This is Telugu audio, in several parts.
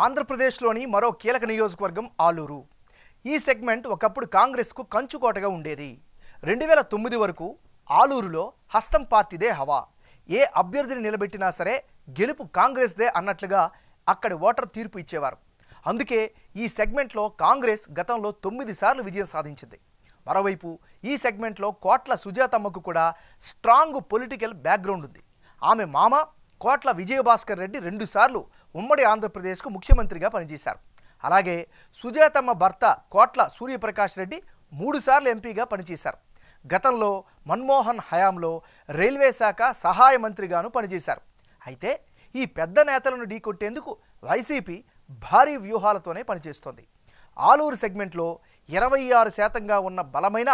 ఆంధ్రప్రదేశ్లోని మరో కీలక నియోజకవర్గం ఆలూరు. ఈ సెగ్మెంట్ ఒకప్పుడు కాంగ్రెస్కు కంచుకోటగా ఉండేది. 2009 వరకు ఆలూరులో హస్తం పార్టీదే హవా. ఏ అభ్యర్థిని నిలబెట్టినా సరే గెలుపు కాంగ్రెస్దే అన్నట్లుగా అక్కడి ఓటర్ తీర్పు ఇచ్చేవారు. అందుకే ఈ సెగ్మెంట్లో కాంగ్రెస్ గతంలో 9 సార్లు విజయం సాధించింది. మరోవైపు ఈ సెగ్మెంట్లో కోట్ల సుజాతమ్మకు కూడా స్ట్రాంగ్ పొలిటికల్ బ్యాక్గ్రౌండ్ ఉంది. ఆమె మామ కోట్ల విజయభాస్కర్ రెడ్డి 2 సార్లు ఉమ్మడి ఆంధ్రప్రదేశ్కు ముఖ్యమంత్రిగా పనిచేశారు. అలాగే సుజాతమ్మ భర్త కోట్ల సూర్యప్రకాష్ రెడ్డి 3 సార్లు ఎంపీగా పనిచేశారు. గతంలో మన్మోహన్ హయాంలో రైల్వే శాఖ సహాయ మంత్రిగాను పనిచేశారు. అయితే ఈ పెద్ద నేతలను ఢీకొట్టేందుకు వైసీపీ భారీ వ్యూహాలతోనే పనిచేస్తోంది. ఆలూరు సెగ్మెంట్లో 26% ఉన్న బలమైన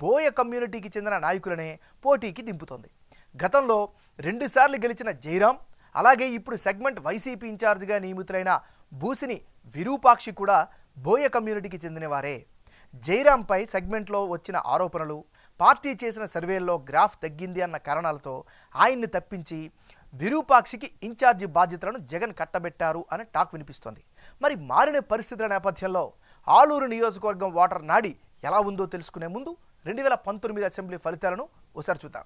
బోయ కమ్యూనిటీకి చెందిన నాయకులనే పోటీకి దింపుతోంది. గతంలో 2 సార్లు గెలిచిన జైరాం, అలాగే ఇప్పుడు సెగ్మెంట్ వైసీపీ ఇన్ఛార్జిగా నియమితులైన బూసిని విరూపాక్షి కూడా బోయ కమ్యూనిటీకి చెందినవారే. జైరాంపై సెగ్మెంట్లో వచ్చిన ఆరోపణలు, పార్టీ చేసిన సర్వేల్లో గ్రాఫ్ తగ్గింది అన్న కారణాలతో ఆయన్ని తప్పించి విరూపాక్షికి ఇన్ఛార్జి బాధ్యతలను జగన్ కట్టబెట్టారు అని టాక్ వినిపిస్తోంది. మరి మారిన పరిస్థితుల నేపథ్యంలో ఆలూరు నియోజకవర్గం ఓటర్ నాడి ఎలా ఉందో తెలుసుకునే ముందు 2019 అసెంబ్లీ ఫలితాలను ఒకసారి చూద్దాం.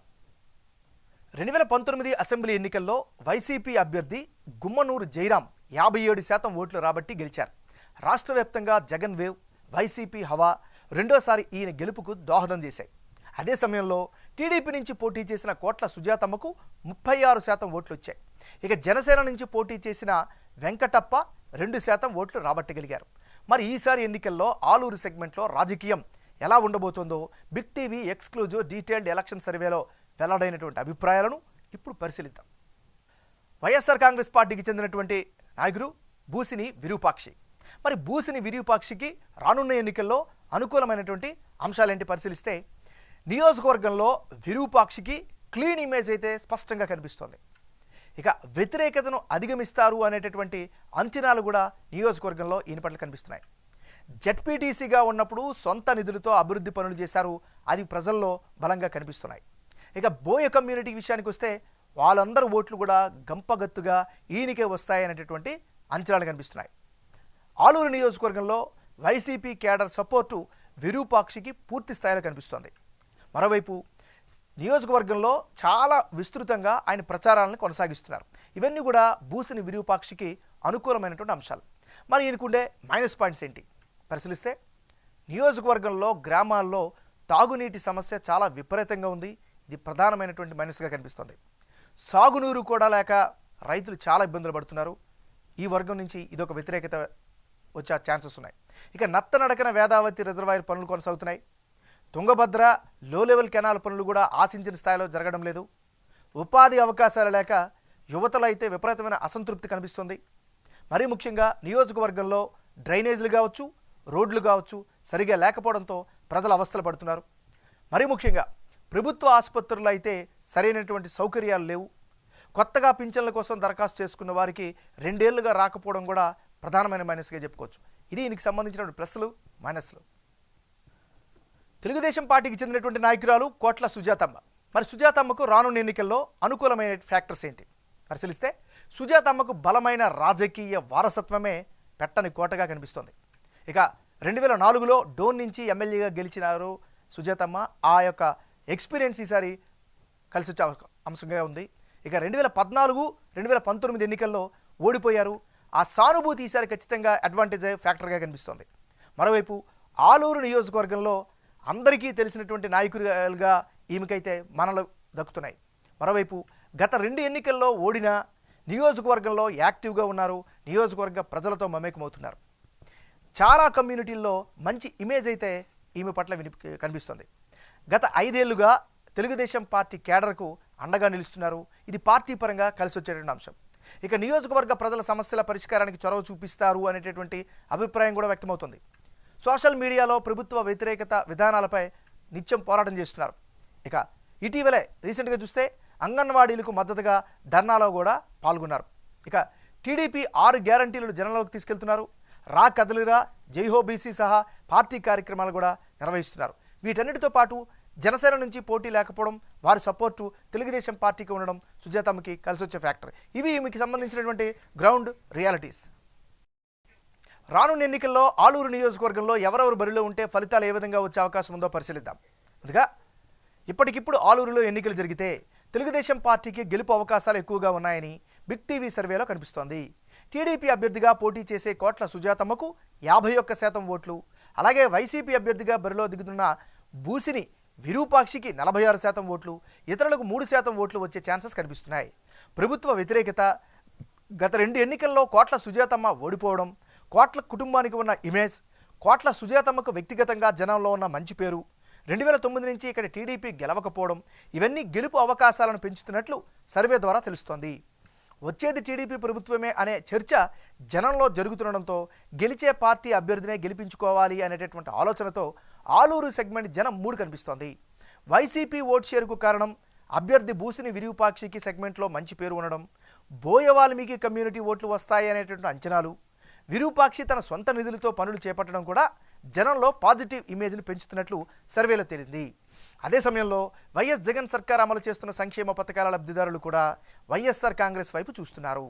2019 అసెంబ్లీ ఎన్నికల్లో వైసీపీ అభ్యర్థి గుమ్మనూరు జైరాం 57% ఓట్లు రాబట్టి గెలిచారు. రాష్ట్ర వ్యాప్తంగా జగన్ వేవ్, వైసీపీ హవా రెండోసారి ఈయన గెలుపుకు దోహదం చేశాయి. అదే సమయంలో టీడీపీ నుంచి పోటీ చేసిన కోట్ల సుజాతమ్మకు 36% ఓట్లు వచ్చాయి. ఇక జనసేన నుంచి పోటీ చేసిన వెంకటప్ప 2% ఓట్లు రాబట్టగలిగారు. మరి ఈసారి ఎన్నికల్లో ఆలూరు సెగ్మెంట్లో రాజకీయం ఎలా ఉండబోతోందో Big TV exclusive detailed election సర్వేలో వెల్లడైనటువంటి అభిప్రాయాలను ఇప్పుడు పరిశీలిద్దాం. వైఎస్ఆర్ కాంగ్రెస్ పార్టీకి చెందినటువంటి నాయకుడు బూసిని విరూపాక్షి. మరి బూసిని విరూపాక్షికి రానున్న ఎన్నికల్లో అనుకూలమైనటువంటి అంశాలేంటి పరిశీలిస్తే, నియోజకవర్గంలో విరూపాక్షికి క్లీన్ ఇమేజ్ అయితే స్పష్టంగా కనిపిస్తోంది. ఇక వ్యతిరేకతను అధిగమిస్తారు అనేటటువంటి అంచనాలు కూడా నియోజకవర్గంలో ఈయన పట్ల కనిపిస్తున్నాయి. జెడ్పీటీసీగా ఉన్నప్పుడు సొంత నిధులతో అభివృద్ధి పనులు చేశారు, అది ప్రజల్లో బలంగా కనిపిస్తున్నాయి. ఇక బోయ కమ్యూనిటీ విషయానికి వస్తే వాళ్ళందరూ ఓట్లు కూడా గంపగత్తుగా ఈయనకే వస్తాయనేటటువంటి అంచనాలు కనిపిస్తున్నాయి. ఆలూరు నియోజకవర్గంలో వైసీపీ కేడర్ సపోర్టు విరూపాక్షికి పూర్తి స్థాయిలో కనిపిస్తోంది. మరోవైపు నియోజకవర్గంలో చాలా విస్తృతంగా ఆయన ప్రచారాలను కొనసాగిస్తున్నారు. ఇవన్నీ కూడా బూసిని విరూపాక్షికి అనుకూలమైనటువంటి అంశాలు. మరి ఈయనకుండే మైనస్ పాయింట్స్ ఏంటి పరిశీలిస్తే, నియోజకవర్గంలో గ్రామాల్లో తాగునీటి సమస్య చాలా విపరీతంగా ఉంది. ఇది ప్రధానమైనటువంటి మైనస్గా కనిపిస్తుంది. సాగునీరు కూడా లేక రైతులు చాలా ఇబ్బందులు పడుతున్నారు. ఈ వర్గం నుంచి ఇదొక వ్యతిరేకత వచ్చే ఛాన్సెస్ ఉన్నాయి. ఇక నత్తనడకన వేదావతి రిజర్వాయర్ పనులు కొనసాగుతున్నాయి. తుంగభద్ర లో లెవెల్ కెనాల్ పనులు కూడా ఆశించిన స్థాయిలో జరగడం లేదు. ఉపాధి అవకాశాలు లేక యువతలో అయితే విపరీతమైన అసంతృప్తి కనిపిస్తుంది. మరీ ముఖ్యంగా నియోజకవర్గంలో డ్రైనేజీలు కావచ్చు, రోడ్లు కావచ్చు సరిగా లేకపోవడంతో ప్రజలు అవస్థలు పడుతున్నారు. మరీ ముఖ్యంగా ప్రభుత్వ ఆసుపత్రుల్లో అయితే సరైనటువంటి సౌకర్యాలు లేవు. కొత్తగా పింఛన్ల కోసం దరఖాస్తు చేసుకున్న వారికి 2 ఏళ్లుగా రాకపోవడం కూడా ప్రధానమైన మైనస్గా చెప్పుకోవచ్చు. ఇది దీనికి సంబంధించిన ప్లస్లు మైనస్లు. తెలుగుదేశం పార్టీకి చెందినటువంటి నాయకురాలు కోట్ల సుజాతమ్మ. మరి సుజాతమ్మకు రానున్న ఎన్నికల్లో అనుకూలమైన ఫ్యాక్టర్స్ ఏంటి పరిశీలిస్తే, సుజాతమ్మకు బలమైన రాజకీయ వారసత్వమే పెట్టని కోటగా కనిపిస్తోంది. ఇక 2004లో డోన్ నుంచి ఎమ్మెల్యేగా గెలిచినారు సుజాతమ్మ. ఆ యొక్క ఎక్స్పీరియన్స్ ఈసారి కలిసి వచ్చే అంశంగా ఉంది. ఇక 2014, 2019 ఎన్నికల్లో ఓడిపోయారు. ఆ సానుభూతి ఈసారి ఖచ్చితంగా అడ్వాంటేజ్ ఫ్యాక్టర్గా కనిపిస్తోంది. మరోవైపు ఆలూరు నియోజకవర్గంలో అందరికీ తెలిసినటువంటి నాయకులుగా ఈమెకైతే మనలు దక్కుతున్నాయి. మరోవైపు గత 2 ఎన్నికల్లో ఓడిన నియోజకవర్గంలో యాక్టివ్గా ఉన్నారు. నియోజకవర్గ ప్రజలతో మమేకమవుతున్నారు. చాలా కమ్యూనిటీల్లో మంచి ఇమేజ్ అయితే ఈమె పట్ల కనిపిస్తుంది. గత 5 ఏళ్లుగా తెలుగుదేశం పార్టీ కేడర్కు అండగా నిలుస్తున్నారు. ఇది పార్టీ పరంగా కలిసి వచ్చేటువంటి అంశం. ఇక నియోజకవర్గ ప్రజల సమస్యల పరిష్కారానికి చొరవ చూపిస్తారు అనేటటువంటి అభిప్రాయం కూడా వ్యక్తమవుతుంది. సోషల్ మీడియాలో ప్రభుత్వ వ్యతిరేకత విధానాలపై నిత్యం పోరాటం చేస్తున్నారు. ఇక ఇటీవలే రీసెంట్గా చూస్తే అంగన్వాడీలకు మద్దతుగా ధర్నాలో కూడా పాల్గొన్నారు. ఇక టీడీపీ 6 గ్యారంటీలను జనంలోకి తీసుకెళ్తున్నారు. రా కదలిరా, జైహో బీసీ సహా పార్టీ కార్యక్రమాలు కూడా నిర్వహిస్తున్నారు. వీటన్నిటితో పాటు జనసేన నుంచి పోటీ లేకపోవడం, వారి సపోర్టు తెలుగుదేశం పార్టీకి ఉండడం సుజాతమ్మకి కలిసి వచ్చే ఫ్యాక్టర్. ఇవి మీకు సంబంధించినటువంటి గ్రౌండ్ రియాలిటీస్. రానున్న ఎన్నికల్లో ఆలూరు నియోజకవర్గంలో ఎవరెవరు బరిలో ఉంటే ఫలితాలు ఏ విధంగా వచ్చే అవకాశం ఉందో పరిశీలిద్దాం. ముందుగా ఇప్పటికిప్పుడు ఆలూరులో ఎన్నికలు జరిగితే తెలుగుదేశం పార్టీకి గెలుపు అవకాశాలు ఎక్కువగా ఉన్నాయని బిగ్ టీవీ సర్వేలో కనిపిస్తోంది. టీడీపీ అభ్యర్థిగా పోటీ చేసే కోట్ల సుజాతమ్మకు 51% ఓట్లు, అలాగే వైసీపీ అభ్యర్థిగా బరిలో దిగుతున్న బూసిని విరూపాక్షికి 46% ఓట్లు, ఇతరులకు 3% ఓట్లు వచ్చే ఛాన్సెస్ కనిపిస్తున్నాయి. ప్రభుత్వ వ్యతిరేకత, గత 2 ఎన్నికల్లో కోట్ల సుజాతమ్మ ఓడిపోవడం, కోట్ల కుటుంబానికి ఉన్న ఇమేజ్, కోట్ల సుజాతమ్మకు వ్యక్తిగతంగా జనంలో ఉన్న మంచి పేరు, 2009 నుంచి ఇక్కడ టీడీపీ గెలవకపోవడం, ఇవన్నీ గెలుపు అవకాశాలను పెంచుతున్నట్లు సర్వే ద్వారా తెలుస్తోంది. వచ్చేది టీడీపీ ప్రభుత్వమే అనే చర్చ జనంలో జరుగుతుండడంతో గెలిచే పార్టీ అభ్యర్థినే గెలిపించుకోవాలి అనేటటువంటి ఆలోచనతో ఆలూరు సెగ్మెంట్ జనం మూడు కనిపిస్తోంది. వైసీపీ ఓట్ షేరుకు కారణం అభ్యర్థి బూసిని విరూపాక్షికి సెగ్మెంట్లో మంచి పేరు ఉండడం, బోయ వాల్మీకి కమ్యూనిటీ ఓట్లు వస్తాయి అనేటువంటి అంచనాలు, విరూపాక్షి తన సొంత నిధులతో పనులు చేపట్టడం కూడా జనంలో పాజిటివ్ ఇమేజ్ను పెంచుతున్నట్లు సర్వేలో తేలింది. అదే సమయంలో వైఎస్ జగన్ సర్కార్ అమలు చేస్తున్న సంక్షేమ పథకాల లబ్ధిదారులు కూడా వైఎస్ఆర్ కాంగ్రెస్ వైపు చూస్తున్నారు.